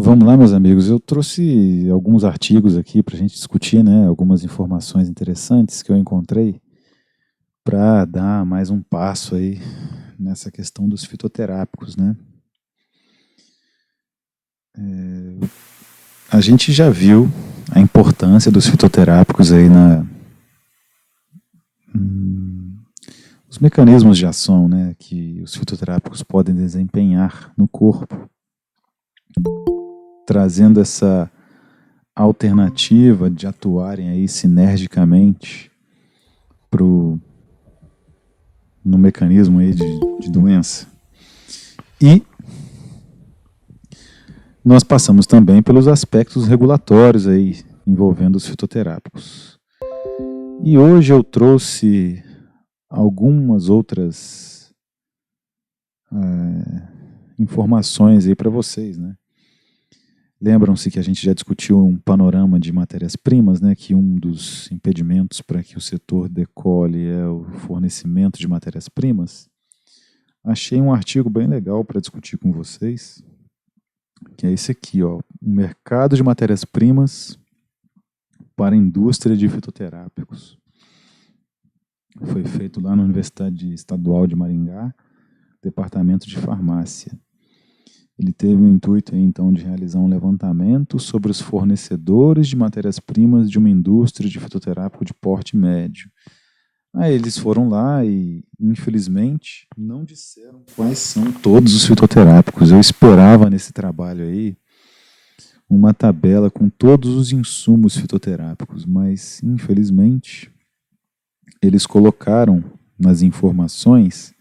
Vamos lá, meus amigos. Eu trouxe alguns artigos aqui para a gente discutir, né, algumas informações interessantes que eu encontrei para dar mais um passo aí nessa questão dos fitoterápicos, né? A gente já viu a importância dos fitoterápicos aí os mecanismos de ação, né, que os fitoterápicos podem desempenhar no corpo, trazendo essa alternativa de atuarem aí sinergicamente no mecanismo aí de doença. E nós passamos também pelos aspectos regulatórios aí envolvendo os fitoterápicos. E hoje eu trouxe algumas outras informações aí para vocês, né? Lembram-se que a gente já discutiu um panorama de matérias-primas, né? Que um dos impedimentos para que o setor decole é o fornecimento de matérias-primas. Achei um artigo bem legal para discutir com vocês, que é esse aqui, ó, o mercado de matérias-primas para a indústria de fitoterápicos. Foi feito lá na Universidade Estadual de Maringá, Departamento de Farmácia. Ele teve o intuito aí, então, de realizar um levantamento sobre os fornecedores de matérias-primas de uma indústria de fitoterápico de porte médio. Aí eles foram lá e, infelizmente, não disseram quais são todos os fitoterápicos. Eu esperava nesse trabalho aí uma tabela com todos os insumos fitoterápicos, mas, infelizmente, eles colocaram nas informações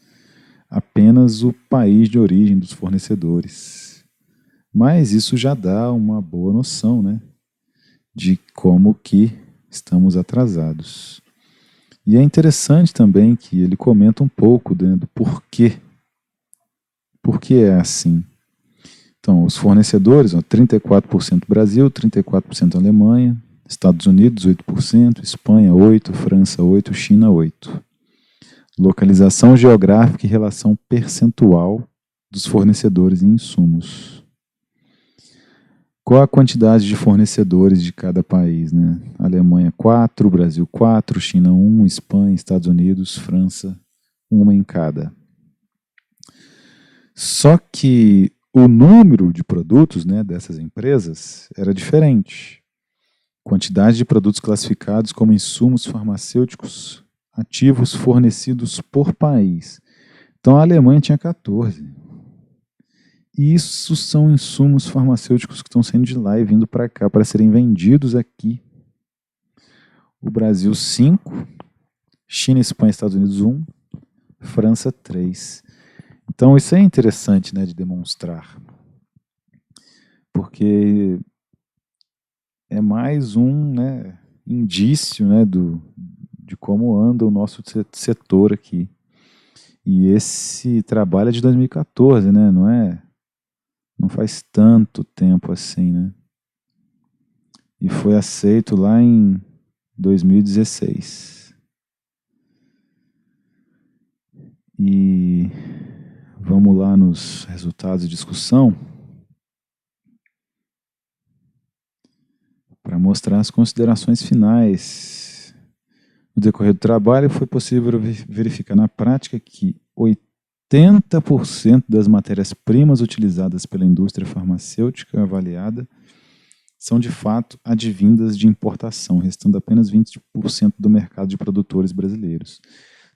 apenas o país de origem dos fornecedores. Mas isso já dá uma boa noção, né, de como que estamos atrasados. E é interessante também que ele comenta um pouco do porquê. Por que é assim? Então, os fornecedores, 34% Brasil, 34% Alemanha, Estados Unidos 8%, Espanha 8%, França 8%, China 8%. Localização geográfica e relação percentual dos fornecedores e insumos. Qual a quantidade de fornecedores de cada país, né? Alemanha 4, Brasil 4, China 1, Espanha, Estados Unidos, França 1 em cada. Só que o número de produtos, né, dessas empresas era diferente. Quantidade de produtos classificados como insumos farmacêuticos ativos fornecidos por país. Então a Alemanha tinha 14. E isso são insumos farmacêuticos que estão saindo de lá e vindo para cá para serem vendidos aqui. O Brasil 5, China, Espanha, Estados Unidos 1, França 3. Então isso é interessante, né, de demonstrar. Porque é mais um, né, indício, né, de como anda o nosso setor aqui. E esse trabalho é de 2014, né? Não faz tanto tempo assim, né? E foi aceito lá em 2016. E vamos lá nos resultados de discussão para mostrar as considerações finais. No decorrer do trabalho, foi possível verificar na prática que 80% das matérias-primas utilizadas pela indústria farmacêutica avaliada são de fato advindas de importação, restando apenas 20% do mercado de produtores brasileiros.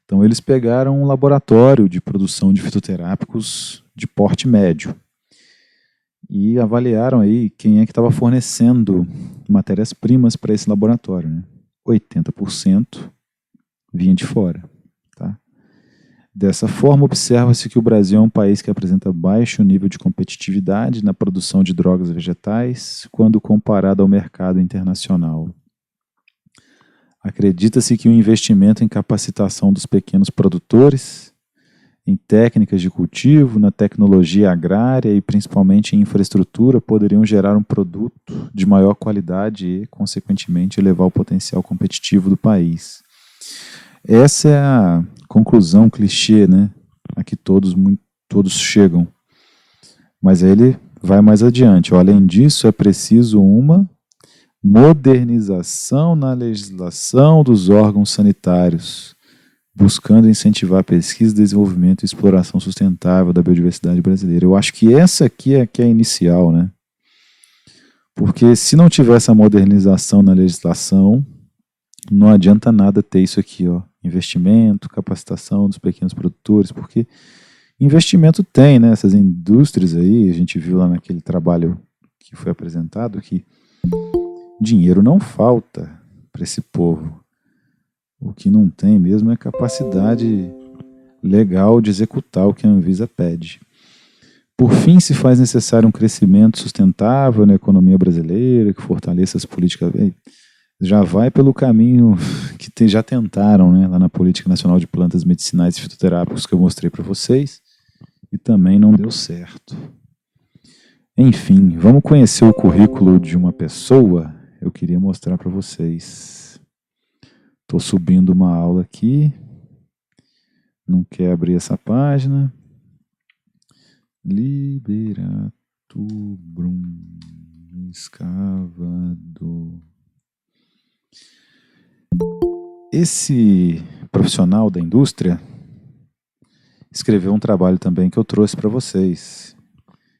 Então eles pegaram um laboratório de produção de fitoterápicos de porte médio e avaliaram aí quem é que estava fornecendo matérias-primas para esse laboratório, né? 80% vinha de fora. Tá? Dessa forma, observa-se que o Brasil é um país que apresenta baixo nível de competitividade na produção de drogas vegetais quando comparado ao mercado internacional. Acredita-se que o investimento em capacitação dos pequenos produtores, em técnicas de cultivo, na tecnologia agrária e principalmente em infraestrutura poderiam gerar um produto de maior qualidade e, consequentemente, elevar o potencial competitivo do país. Essa é a conclusão clichê, né, a que todos chegam. Mas aí ele vai mais adiante. Além disso, é preciso uma modernização na legislação dos órgãos sanitários, buscando incentivar a pesquisa, desenvolvimento e exploração sustentável da biodiversidade brasileira. Eu acho que essa aqui é que é a inicial, né? Porque se não tiver essa modernização na legislação, não adianta nada ter isso aqui, ó, investimento, capacitação dos pequenos produtores, porque investimento tem, né? Essas indústrias aí, a gente viu lá naquele trabalho que foi apresentado que dinheiro não falta para esse povo. O que não tem mesmo é capacidade legal de executar o que a Anvisa pede. Por fim, se faz necessário um crescimento sustentável na economia brasileira, que fortaleça as políticas. Já vai pelo caminho que já tentaram, né, lá na Política Nacional de Plantas Medicinais e Fitoterápicos que eu mostrei para vocês, e também não deu certo. Enfim, vamos conhecer o currículo de uma pessoa. Eu queria mostrar para vocês. Estou subindo uma aula aqui. Não quer abrir essa página. Liberato Brum, escavador. Esse profissional da indústria escreveu um trabalho também que eu trouxe para vocês.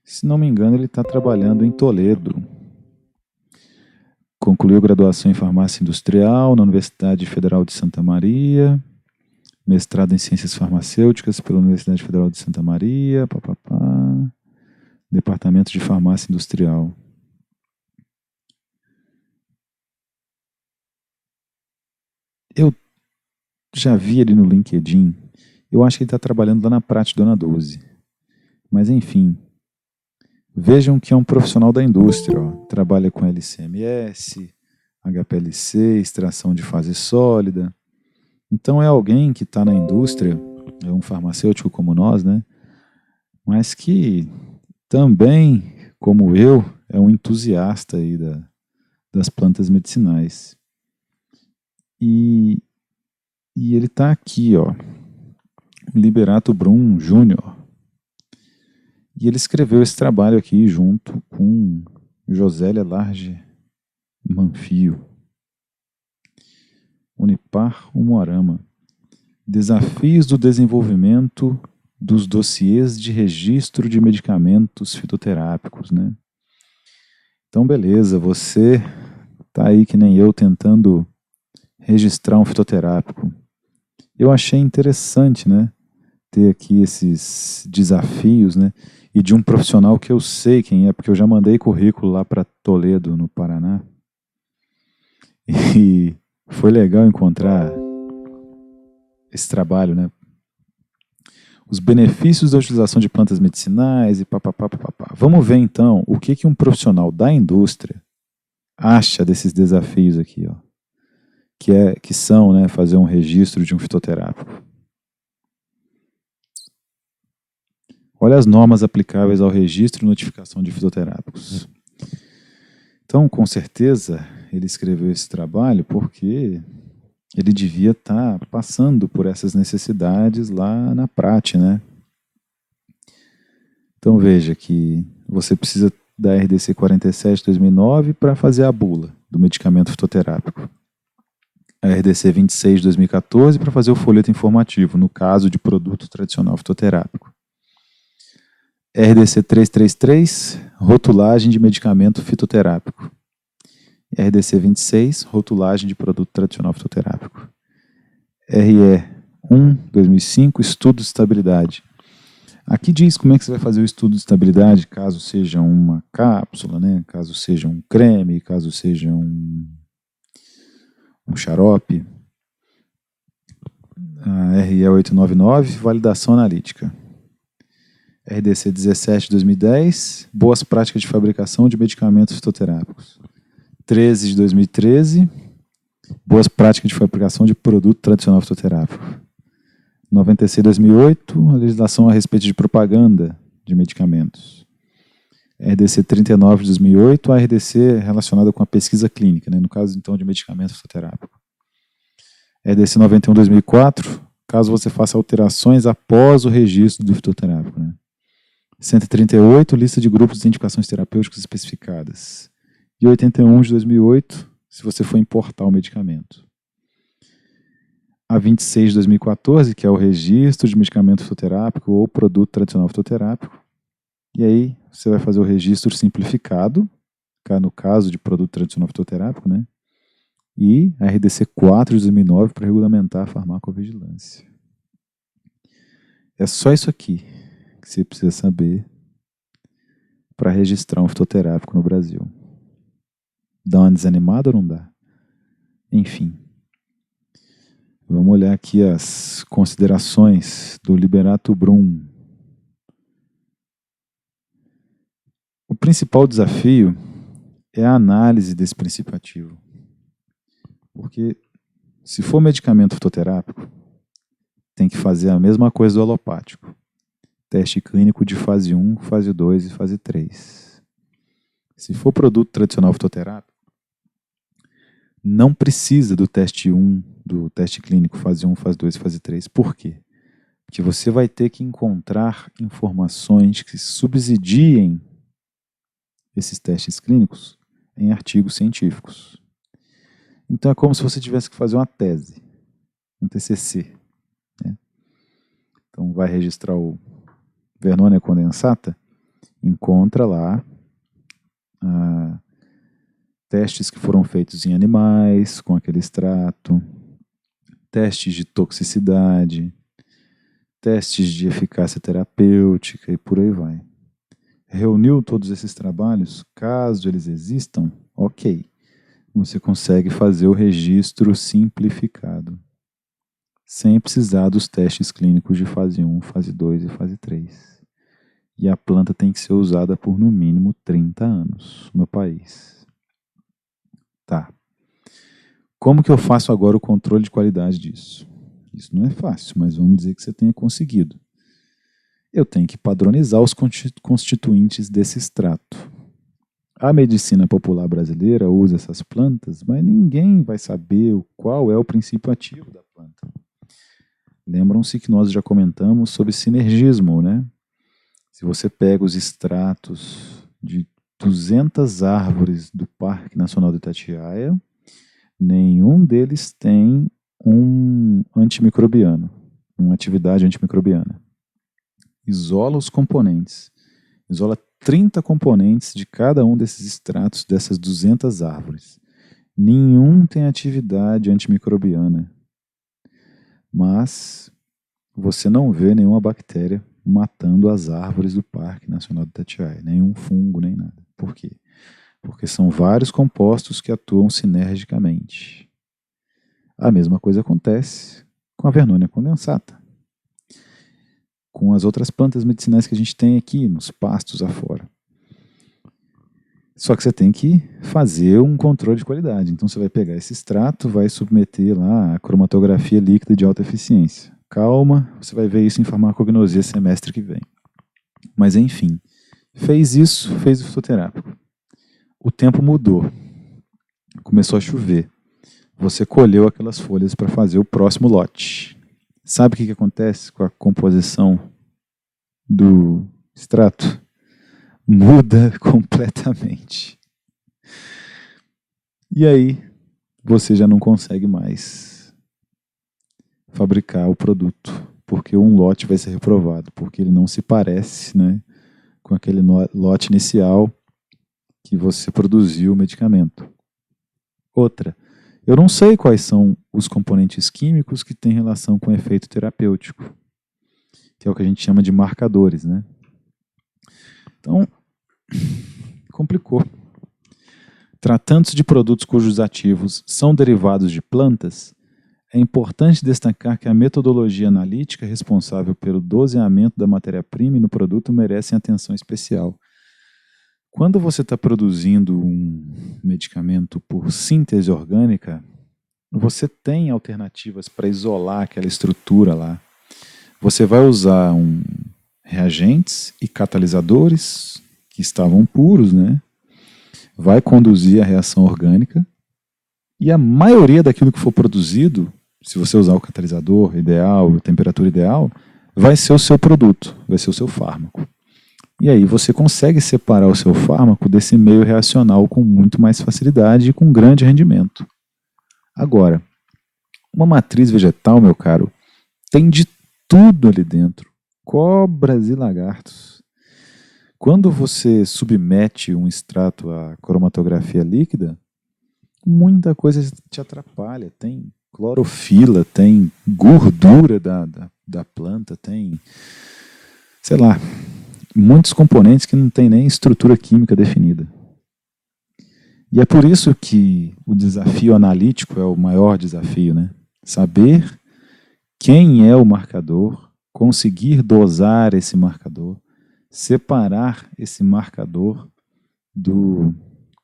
Se não me engano, ele está trabalhando em Toledo. Concluiu graduação em farmácia industrial na Universidade Federal de Santa Maria, mestrado em ciências farmacêuticas pela Universidade Federal de Santa Maria, departamento de farmácia industrial. Eu já vi ele no LinkedIn. Eu acho que ele está trabalhando lá na Prate Dona 12. Mas enfim, vejam que é um profissional da indústria. Ó. Trabalha com LCMS, HPLC, extração de fase sólida. Então é alguém que está na indústria, é um farmacêutico como nós, né? Mas que também, como eu, é um entusiasta aí das plantas medicinais. E ele está aqui, ó, Liberato Brum Júnior. E ele escreveu esse trabalho aqui junto com Josélia Large Manfio. Unipar Umuarama. Desafios do desenvolvimento dos dossiês de registro de medicamentos fitoterápicos, né? Então, beleza, você tá aí que nem eu tentando registrar um fitoterápico. Eu achei interessante, né, ter aqui esses desafios, né, e de um profissional que eu sei quem é, porque eu já mandei currículo lá para Toledo, no Paraná. E foi legal encontrar esse trabalho, né? Os benefícios da utilização de plantas medicinais e papapá. Vamos ver então o que um profissional da indústria acha desses desafios aqui, ó, que são, né, fazer um registro de um fitoterápico. Olha as normas aplicáveis ao registro e notificação de fitoterápicos. Então, com certeza, ele escreveu esse trabalho porque ele devia estar passando por essas necessidades lá na Prate, né? Então veja que você precisa da RDC 47/2009 para fazer a bula do medicamento fitoterápico. A RDC 26/2014 para fazer o folheto informativo, no caso de produto tradicional fitoterápico. RDC 333, rotulagem de medicamento fitoterápico. RDC 26, rotulagem de produto tradicional fitoterápico. RE 1/2005, estudo de estabilidade. Aqui diz como é que você vai fazer o estudo de estabilidade, caso seja uma cápsula, né? Caso seja um creme, caso seja um xarope. A RE 899, validação analítica. RDC 17/2010, boas práticas de fabricação de medicamentos fitoterápicos. 13/2013, boas práticas de fabricação de produto tradicional fitoterápico. 96/2008, a legislação a respeito de propaganda de medicamentos. RDC 39/2008, a RDC relacionada com a pesquisa clínica, né, no caso então de medicamento fitoterápico. RDC 91/2004, caso você faça alterações após o registro do fitoterápico, né. 138, lista de grupos de indicações terapêuticas especificadas. E 81 de 2008, se você for importar o medicamento. A 26 de 2014, que é o registro de medicamento fitoterápico ou produto tradicional fitoterápico. E aí você vai fazer o registro simplificado, no caso de produto tradicional fitoterápico, né? E a RDC 4 de 2009 para regulamentar a farmacovigilância. É só isso aqui que você precisa saber para registrar um fitoterápico no Brasil. Dá uma desanimada ou não dá? Enfim. Vamos olhar aqui as considerações do Liberato Brum. O principal desafio é a análise desse princípio ativo. Porque se for medicamento fitoterápico, tem que fazer a mesma coisa do alopático. Teste clínico de fase 1, fase 2 e fase 3. Se for produto tradicional fitoterápico, não precisa do teste 1, do teste clínico fase 1, fase 2 e fase 3. Por quê? Porque você vai ter que encontrar informações que subsidiem esses testes clínicos em artigos científicos. Então é como se você tivesse que fazer uma tese, um TCC. Né? Então vai registrar o Vernonia condensata, encontra lá testes que foram feitos em animais com aquele extrato, testes de toxicidade, testes de eficácia terapêutica e por aí vai. Reuniu todos esses trabalhos, caso eles existam, ok. Você consegue fazer o registro simplificado, sem precisar dos testes clínicos de fase 1, fase 2 e fase 3. E a planta tem que ser usada por no mínimo 30 anos no país. Tá. Como que eu faço agora o controle de qualidade disso? Isso não é fácil, mas vamos dizer que você tenha conseguido. Eu tenho que padronizar os constituintes desse extrato. A medicina popular brasileira usa essas plantas, mas ninguém vai saber qual é o princípio ativo da planta. Lembram-se que nós já comentamos sobre sinergismo, né? Se você pega os extratos de 200 árvores do Parque Nacional do Itatiaia, nenhum deles tem um antimicrobiano, uma atividade antimicrobiana. Isola os componentes, isola 30 componentes de cada um desses extratos dessas 200 árvores. Nenhum tem atividade antimicrobiana, mas você não vê nenhuma bactéria matando as árvores do Parque Nacional do Itatiaia, nenhum fungo, nem nada. Por quê? Porque são vários compostos que atuam sinergicamente. A mesma coisa acontece com a Vernonia condensata, com as outras plantas medicinais que a gente tem aqui nos pastos afora. Só que você tem que fazer um controle de qualidade. Então você vai pegar esse extrato, vai submeter lá a cromatografia líquida de alta eficiência. Calma, você vai ver isso em farmacognosia semestre que vem. Mas enfim, fez isso, fez o fitoterápico. O tempo mudou. Começou a chover. Você colheu aquelas folhas para fazer o próximo lote. Sabe o que acontece com a composição do extrato? Muda completamente. E aí, você já não consegue mais fabricar o produto, porque um lote vai ser reprovado, porque ele não se parece, né, com aquele lote inicial que você produziu o medicamento. Outra, eu não sei quais são os componentes químicos que têm relação com o efeito terapêutico, que é o que a gente chama de marcadores, né? Então, complicou. Tratando-se de produtos cujos ativos são derivados de plantas, é importante destacar que a metodologia analítica responsável pelo doseamento da matéria-prima e no produto merecem atenção especial. Quando você está produzindo um medicamento por síntese orgânica, você tem alternativas para isolar aquela estrutura lá. Você vai usar reagentes e catalisadores que estavam puros, né? Vai conduzir a reação orgânica e a maioria daquilo que for produzido, se você usar o catalisador ideal, a temperatura ideal, vai ser o seu produto, vai ser o seu fármaco. E aí você consegue separar o seu fármaco desse meio reacional com muito mais facilidade e com grande rendimento. Agora, uma matriz vegetal, meu caro, tem de tudo ali dentro. Cobras e lagartos. Quando você submete um extrato à cromatografia líquida, muita coisa te atrapalha. Tem clorofila, tem gordura da planta, tem, sei lá, muitos componentes que não tem nem estrutura química definida. E é por isso que o desafio analítico é o maior desafio, né? Saber quem é o marcador, conseguir dosar esse marcador, separar esse marcador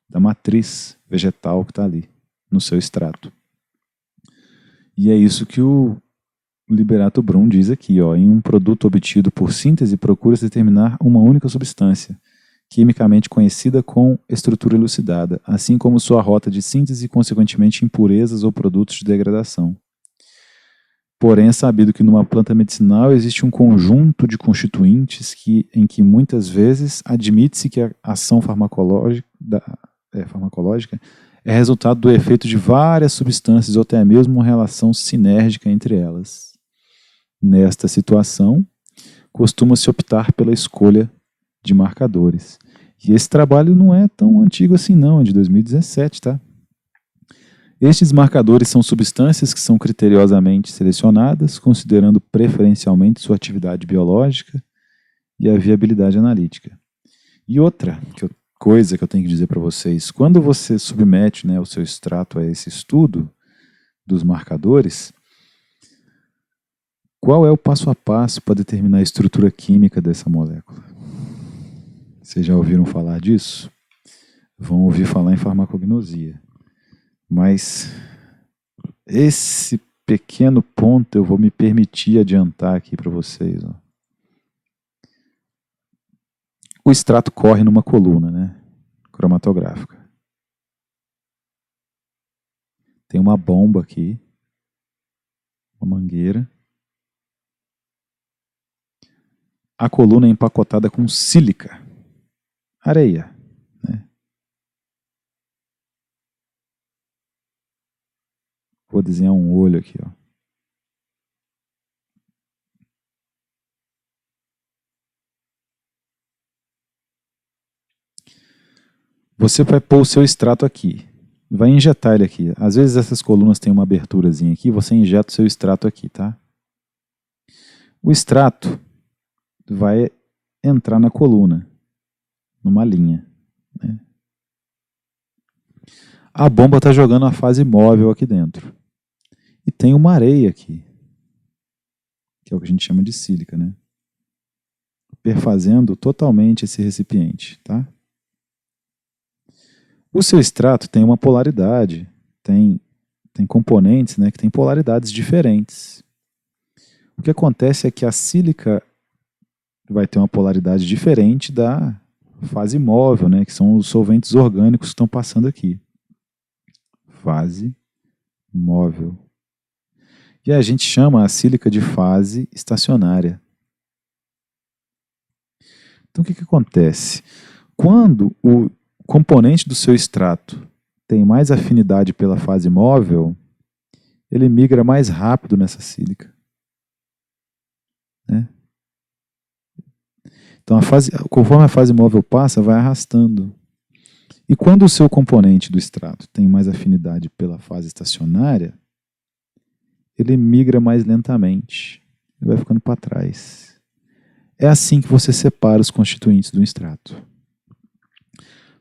da matriz vegetal que está ali, no seu extrato. E é isso que o Liberato Brum diz aqui, ó, em um produto obtido por síntese, procura-se determinar uma única substância, quimicamente conhecida com estrutura elucidada, assim como sua rota de síntese e, consequentemente, impurezas ou produtos de degradação. Porém, é sabido que numa planta medicinal existe um conjunto de constituintes em que muitas vezes admite-se que a ação farmacológica é resultado do efeito de várias substâncias ou até mesmo uma relação sinérgica entre elas. Nesta situação, costuma-se optar pela escolha de marcadores. E esse trabalho não é tão antigo assim não, é de 2017, tá? Estes marcadores são substâncias que são criteriosamente selecionadas, considerando preferencialmente sua atividade biológica e a viabilidade analítica. E outra coisa que eu tenho que dizer para vocês, quando você submete, né, o seu extrato a esse estudo dos marcadores, qual é o passo a passo para determinar a estrutura química dessa molécula? Vocês já ouviram falar disso? Vão ouvir falar em farmacognosia. Mas esse pequeno ponto eu vou me permitir adiantar aqui para vocês. Ó. O extrato corre numa coluna, né, cromatográfica. Tem uma bomba aqui, uma mangueira. A coluna é empacotada com sílica, areia. Né? Vou desenhar um olho aqui. Ó. Você vai pôr o seu extrato aqui. Vai injetar ele aqui. Às vezes essas colunas têm uma aberturazinha aqui, você injeta o seu extrato aqui, tá? O extrato vai entrar na coluna, numa linha. Né? A bomba está jogando a fase móvel aqui dentro. E tem uma areia aqui, que é o que a gente chama de sílica, né? Perfazendo totalmente esse recipiente, tá? O seu extrato tem uma polaridade, tem componentes, né, que têm polaridades diferentes. O que acontece é que a sílica vai ter uma polaridade diferente da fase móvel, né, que são os solventes orgânicos que estão passando aqui. Fase móvel. E a gente chama a sílica de fase estacionária. Então o que acontece? Quando o componente do seu extrato tem mais afinidade pela fase móvel, ele migra mais rápido nessa sílica. Né? Então, conforme a fase móvel passa, vai arrastando. E quando o seu componente do extrato tem mais afinidade pela fase estacionária, ele migra mais lentamente. Ele vai ficando para trás. É assim que você separa os constituintes do extrato.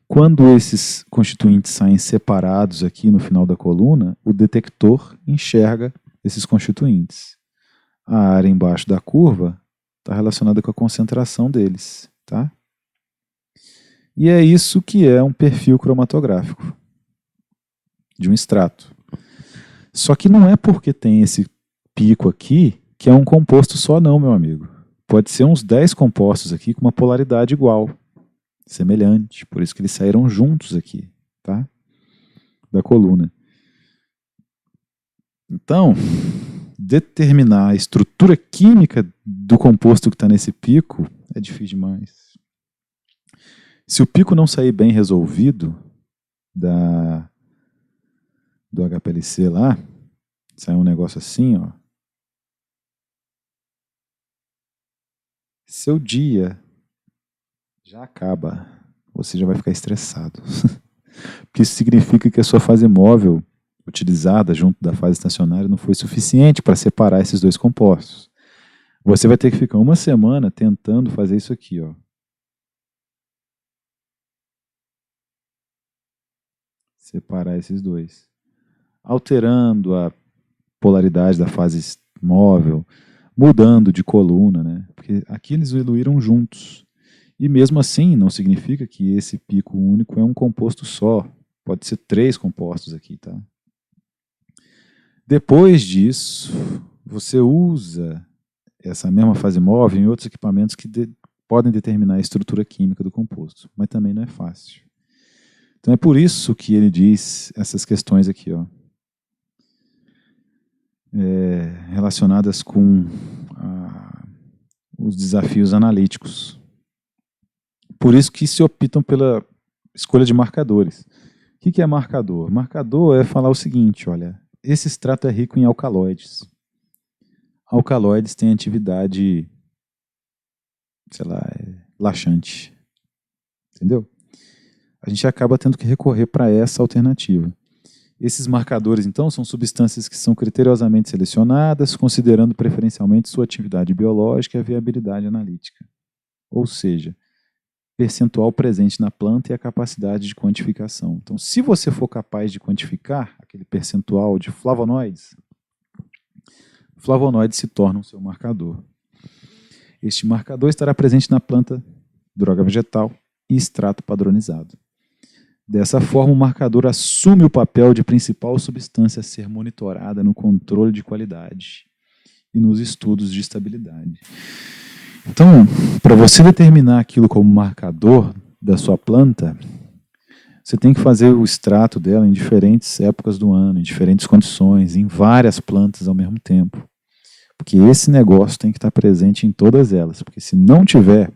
Quando esses constituintes saem separados aqui no final da coluna, o detector enxerga esses constituintes. A área embaixo da curva está relacionada com a concentração deles, tá? E é isso que é um perfil cromatográfico de um extrato. Só que não é porque tem esse pico aqui que é um composto só não, meu amigo. Pode ser uns 10 compostos aqui com uma polaridade igual, semelhante. Por isso que eles saíram juntos aqui, tá? Da coluna. Então, determinar a estrutura química do composto que está nesse pico é difícil demais. Se o pico não sair bem resolvido do HPLC lá, sai um negócio assim, ó. Seu dia já acaba. Você já vai ficar estressado. Porque isso significa que a sua fase móvel utilizada junto da fase estacionária não foi suficiente para separar esses dois compostos. Você vai ter que ficar uma semana tentando fazer isso aqui, ó. Separar esses dois. Alterando a polaridade da fase móvel, mudando de coluna, né? Porque aqui eles evoluíram juntos. E mesmo assim, não significa que esse pico único é um composto só. Pode ser 3 compostos aqui, tá? Depois disso, você usa essa mesma fase móvel em outros equipamentos que podem determinar a estrutura química do composto, mas também não é fácil. Então é por isso que ele diz essas questões aqui, ó, relacionadas com os desafios analíticos. Por isso que se optam pela escolha de marcadores. O que é marcador? Marcador é falar o seguinte, olha, esse extrato é rico em alcaloides. Alcaloides têm atividade, sei lá, laxante. Entendeu? A gente acaba tendo que recorrer para essa alternativa. Esses marcadores, então, são substâncias que são criteriosamente selecionadas, considerando preferencialmente sua atividade biológica e a viabilidade analítica. Ou seja, percentual presente na planta e a capacidade de quantificação. Então, se você for capaz de quantificar aquele percentual de flavonoides, flavonoides se tornam seu marcador. Este marcador estará presente na planta, droga vegetal e extrato padronizado. Dessa forma, o marcador assume o papel de principal substância a ser monitorada no controle de qualidade e nos estudos de estabilidade. Então, para você determinar aquilo como marcador da sua planta, você tem que fazer o extrato dela em diferentes épocas do ano, em diferentes condições, em várias plantas ao mesmo tempo. Porque esse negócio tem que estar presente em todas elas. Porque se não tiver,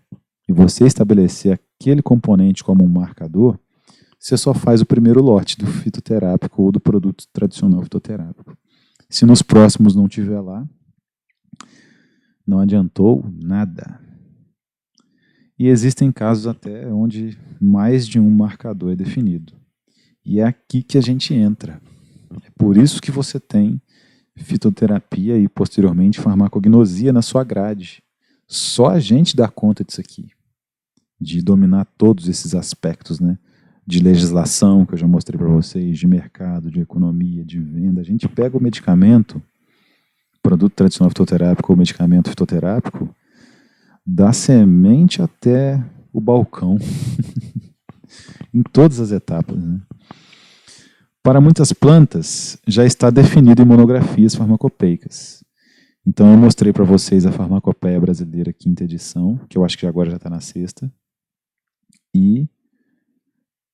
e você estabelecer aquele componente como um marcador, você só faz o primeiro lote do fitoterápico ou do produto tradicional fitoterápico. Se nos próximos não tiver lá, não adiantou nada. E existem casos até onde mais de um marcador é definido. E é aqui que a gente entra. É por isso que você tem fitoterapia e, posteriormente, farmacognosia na sua grade. Só a gente dá conta disso aqui, de dominar todos esses aspectos, né? De legislação, que eu já mostrei para vocês, de mercado, de economia, de venda. A gente pega o medicamento, produto tradicional fitoterápico ou medicamento fitoterápico, da semente até o balcão, em todas as etapas, né? Para muitas plantas, já está definido em monografias farmacopeicas. Então, eu mostrei para vocês a Farmacopeia Brasileira, quinta edição, que eu acho que agora já está na sexta, e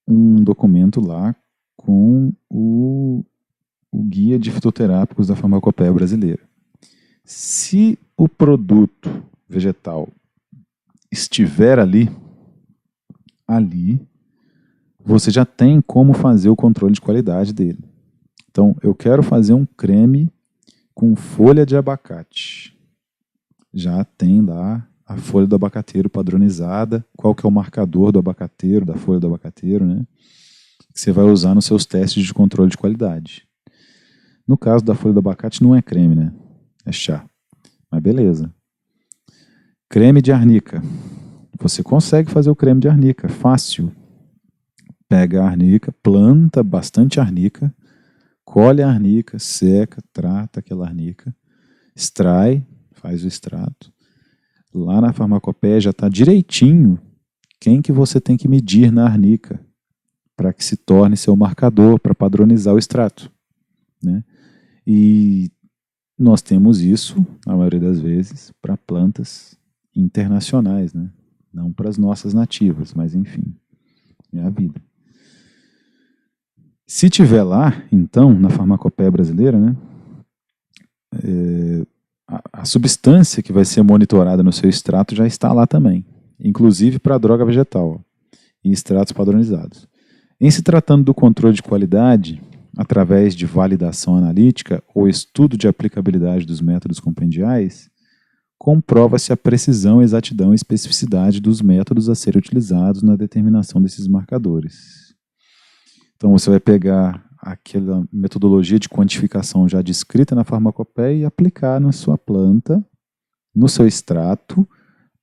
um documento lá com o Guia de Fitoterápicos da Farmacopeia Brasileira. Se o produto vegetal estiver ali, você já tem como fazer o controle de qualidade dele. Então, eu quero fazer um creme com folha de abacate. Já tem lá a folha do abacateiro padronizada, qual que é o marcador do abacateiro, da folha do abacateiro, né? Que você vai usar nos seus testes de controle de qualidade. No caso da folha do abacate não é creme, né? É chá. Mas beleza. Creme de arnica. Você consegue fazer o creme de arnica, fácil. Pega a arnica, planta bastante arnica, colhe a arnica, seca, trata aquela arnica, extrai, faz o extrato. Lá na farmacopeia já está direitinho quem que você tem que medir na arnica para que se torne seu marcador, para padronizar o extrato, né? E nós temos isso, na maioria das vezes, para plantas internacionais, né? Não para as nossas nativas, mas enfim, é a vida. Se tiver lá, então, na farmacopeia brasileira, né, a substância que vai ser monitorada no seu extrato já está lá também, inclusive para a droga vegetal. e extratos padronizados. Em se tratando do controle de qualidade, através de validação analítica ou estudo de aplicabilidade dos métodos compendiais, comprova-se a precisão, exatidão e especificidade dos métodos a serem utilizados na determinação desses marcadores. Então você vai pegar aquela metodologia de quantificação já descrita na farmacopeia e aplicar na sua planta, no seu extrato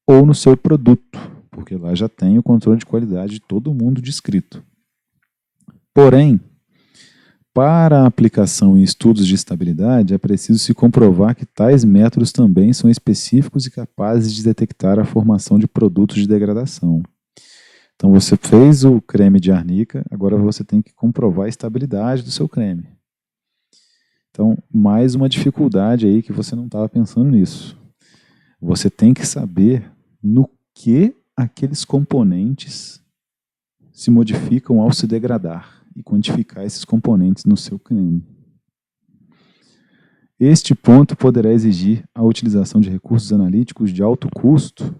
ou no seu produto, porque lá já tem o controle de qualidade de todo mundo descrito. Porém, para a aplicação em estudos de estabilidade, é preciso se comprovar que tais métodos também são específicos e capazes de detectar a formação de produtos de degradação. Então você fez o creme de arnica, agora você tem que comprovar a estabilidade do seu creme. Então, mais uma dificuldade aí que você não estava pensando nisso. Você tem que saber no que aqueles componentes se modificam ao se degradar e quantificar esses componentes no seu creme. Este ponto poderá exigir a utilização de recursos analíticos de alto custo,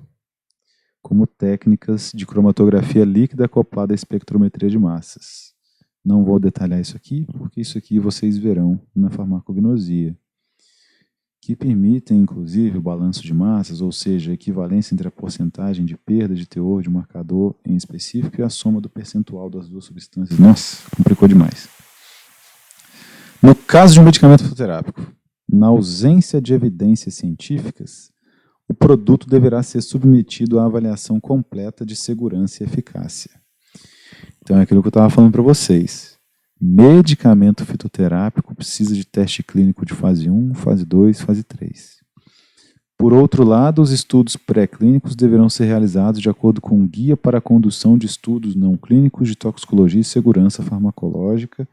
como técnicas de cromatografia líquida acoplada à espectrometria de massas. Não vou detalhar isso aqui, porque isso aqui vocês verão na farmacognosia, que permitem, inclusive, o balanço de massas, ou seja, a equivalência entre a porcentagem de perda de teor de um marcador em específico e a soma do percentual das duas substâncias. Nossa, complicou demais. No caso de um medicamento fitoterápico, na ausência de evidências científicas, o produto deverá ser submetido à avaliação completa de segurança e eficácia. Então é aquilo que eu estava falando para vocês. Medicamento fitoterápico precisa de teste clínico de fase 1, fase 2, fase 3. Por outro lado, os estudos pré-clínicos deverão ser realizados de acordo com um guia para a condução de estudos não clínicos de toxicologia e segurança farmacológica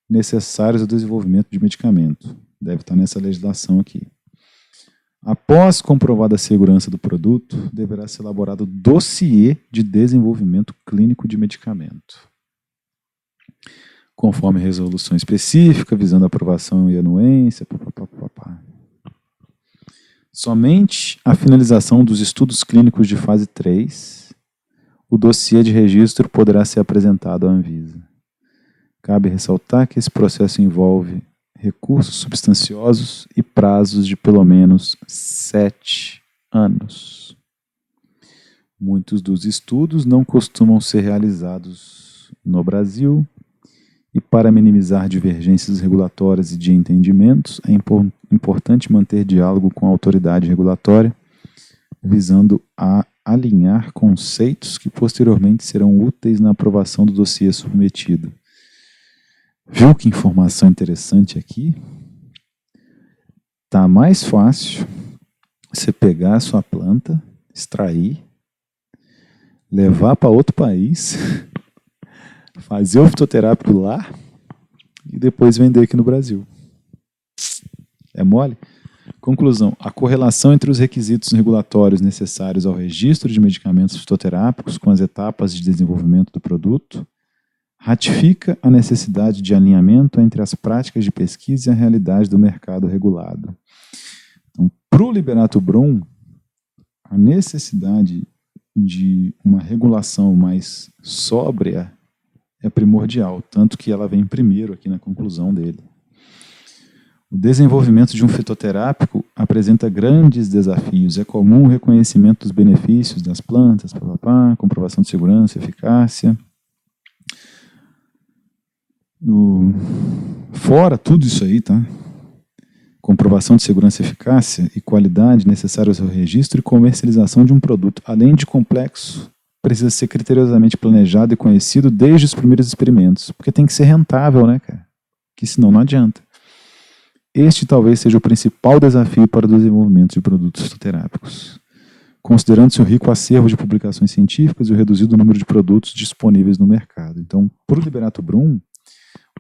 necessários ao desenvolvimento de medicamento. Deve estar nessa legislação aqui. Após comprovada a segurança do produto, deverá ser elaborado dossiê de desenvolvimento clínico de medicamento, conforme resolução específica, visando aprovação e anuência. Somente a finalização dos estudos clínicos de fase 3, o dossiê de registro poderá ser apresentado à Anvisa. Cabe ressaltar que esse processo envolve recursos substanciosos e prazos de pelo menos 7 anos. Muitos dos estudos não costumam ser realizados no Brasil e, para minimizar divergências regulatórias e de entendimentos, é importante manter diálogo com a autoridade regulatória, visando a alinhar conceitos que posteriormente serão úteis na aprovação do dossiê submetido. Viu que informação interessante aqui? Tá mais fácil você pegar a sua planta, extrair, levar para outro país, fazer o fitoterápico lá e depois vender aqui no Brasil. É mole? Conclusão: a correlação entre os requisitos regulatórios necessários ao registro de medicamentos fitoterápicos com as etapas de desenvolvimento do produto ratifica a necessidade de alinhamento entre as práticas de pesquisa e a realidade do mercado regulado. Então, para o Liberato Brum, a necessidade de uma regulação mais sóbria é primordial, tanto que ela vem primeiro aqui na conclusão dele. O desenvolvimento de um fitoterápico apresenta grandes desafios. É comum o reconhecimento dos benefícios das plantas, comprovação de segurança e eficácia. Fora tudo isso aí, tá? Comprovação de segurança, eficácia e qualidade necessários ao registro e comercialização de um produto, além de complexo, precisa ser criteriosamente planejado e conhecido desde os primeiros experimentos, porque tem que ser rentável, né, cara? Que senão não adianta. Este talvez seja o principal desafio para o desenvolvimento de produtos fitoterápicos, considerando-se o rico acervo de publicações científicas e o reduzido número de produtos disponíveis no mercado. Então, para o Liberato Brum,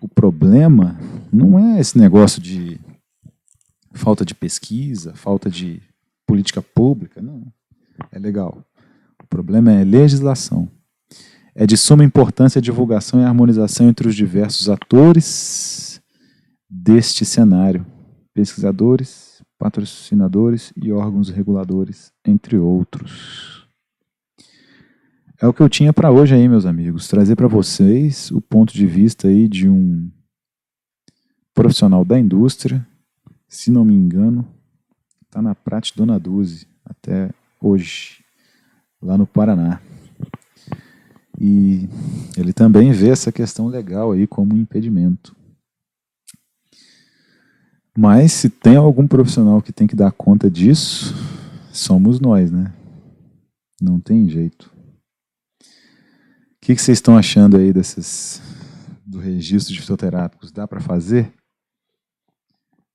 o problema não é esse negócio de falta de pesquisa, falta de política pública, não. É legal. O problema é legislação. É de suma importância a divulgação e a harmonização entre os diversos atores deste cenário, pesquisadores, patrocinadores e órgãos reguladores, entre outros. É o que eu tinha para hoje aí, meus amigos. Trazer para vocês o ponto de vista aí de um profissional da indústria, se não me engano, está na Prate Dona Duze até hoje, lá no Paraná. E ele também vê essa questão legal aí como um impedimento. Mas se tem algum profissional que tem que dar conta disso, somos nós, né? Não tem jeito. O que vocês estão achando aí do registro de fitoterápicos? Dá para fazer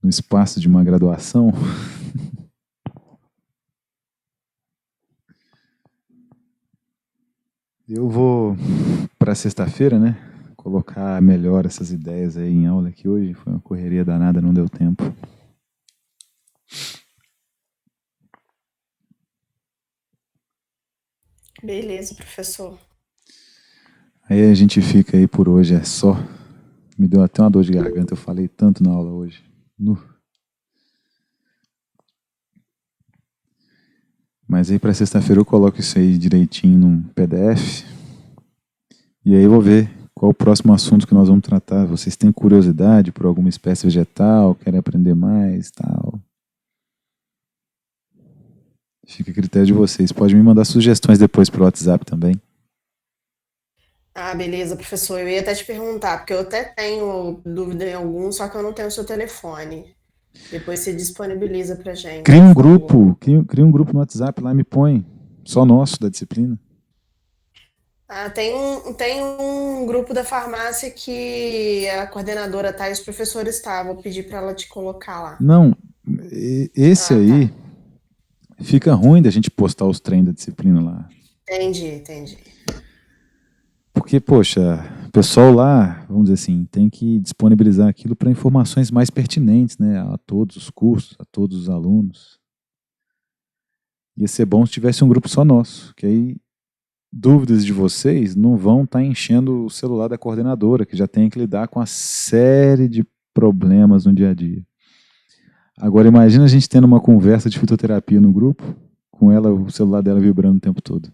no espaço de uma graduação? Eu vou para sexta-feira, né? Colocar melhor essas ideias aí em aula, que hoje foi uma correria danada, não deu tempo. Beleza, professor. Aí a gente fica aí por hoje, é só. Me deu até uma dor de garganta, eu falei tanto na aula hoje. Mas aí para sexta-feira eu coloco isso aí direitinho num PDF. E aí eu vou ver qual o próximo assunto que nós vamos tratar. Vocês têm curiosidade por alguma espécie vegetal, querem aprender mais, tal? Fica a critério de vocês. Pode me mandar sugestões depois pelo WhatsApp também. Ah, beleza, professor. Eu ia até te perguntar, porque eu até tenho dúvida em algum, só que eu não tenho o seu telefone. Depois você disponibiliza pra gente, Cria por um favor. grupo, cria um grupo no WhatsApp lá, me põe. Só nosso, da disciplina. Ah, tem um grupo da farmácia que a coordenadora tá e os professores tá. Vou pedir pra ela te colocar lá. Não, esse Ah, tá. aí fica ruim da gente postar os treinos da disciplina lá. Entendi. Porque, poxa, o pessoal lá, vamos dizer assim, tem que disponibilizar aquilo para informações mais pertinentes, né, a todos os cursos, a todos os alunos. Ia ser bom se tivesse um grupo só nosso, que aí dúvidas de vocês não vão estar enchendo o celular da coordenadora, que já tem que lidar com a série de problemas no dia a dia. Agora imagina a gente tendo uma conversa de fitoterapia no grupo, com ela, o celular dela vibrando o tempo todo.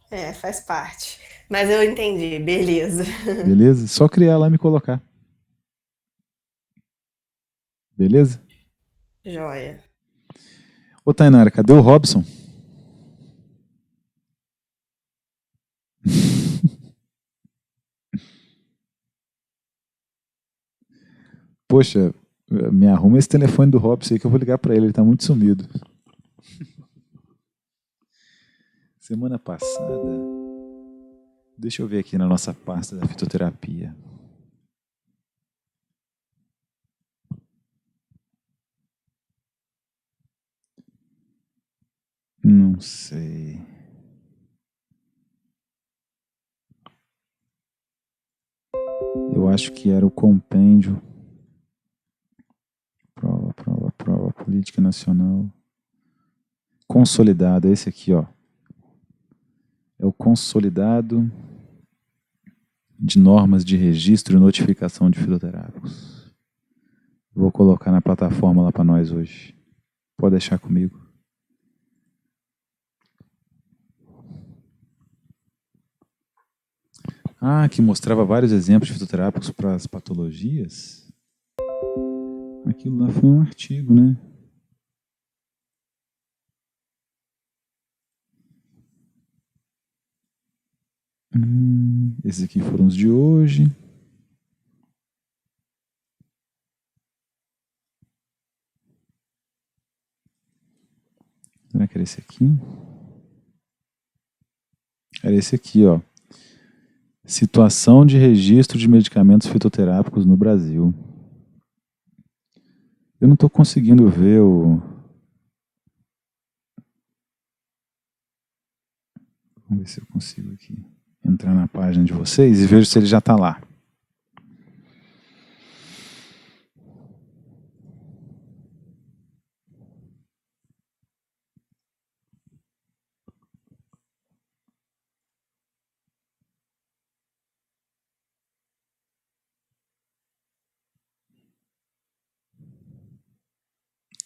É, faz parte. Mas eu entendi, beleza. Beleza? Só criar lá e me colocar. Beleza? Joia. Ô Tainara, cadê o Robson? Poxa, me arruma esse telefone do Robson aí que eu vou ligar pra ele tá muito sumido. Semana passada, deixa eu ver aqui na nossa pasta da fitoterapia. Não sei. Eu acho que era o compêndio. Prova, política nacional. Consolidado, é esse aqui, ó. É o consolidado de normas de registro e notificação de fitoterápicos. Vou colocar na plataforma lá para nós hoje. Pode deixar comigo. Ah, que mostrava vários exemplos de fitoterápicos para as patologias. Aquilo lá foi um artigo, né? Esses aqui foram os de hoje. Será que era esse aqui? Era esse aqui, ó. Situação de registro de medicamentos fitoterápicos no Brasil. Eu não estou conseguindo ver o... Vamos ver se eu consigo aqui entrar na página de vocês e vejo se ele já está lá.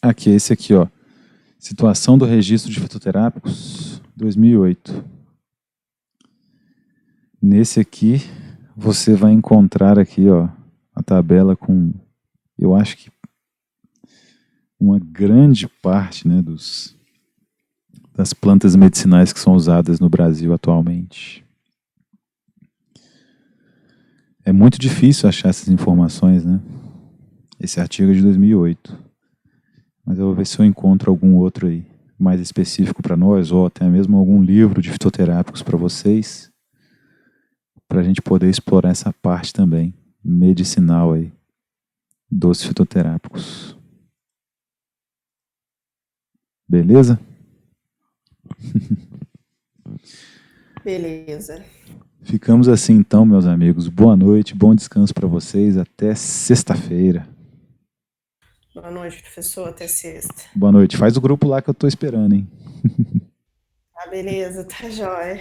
Aqui, esse aqui, ó. Situação do registro de fitoterápicos 2008. Nesse aqui, você vai encontrar aqui, ó, a tabela com, eu acho que uma grande parte, né, das plantas medicinais que são usadas no Brasil atualmente. É muito difícil achar essas informações, né? Esse artigo é de 2008. Mas eu vou ver se eu encontro algum outro aí mais específico para nós, ou até mesmo algum livro de fitoterápicos para vocês, para a gente poder explorar essa parte também, medicinal aí, dos fitoterápicos. Beleza? Beleza. Ficamos assim então, meus amigos. Boa noite, bom descanso para vocês. Até sexta-feira. Boa noite, professor. Até sexta. Boa noite. Faz o grupo lá que eu tô esperando, hein? Tá, beleza. Tá jóia.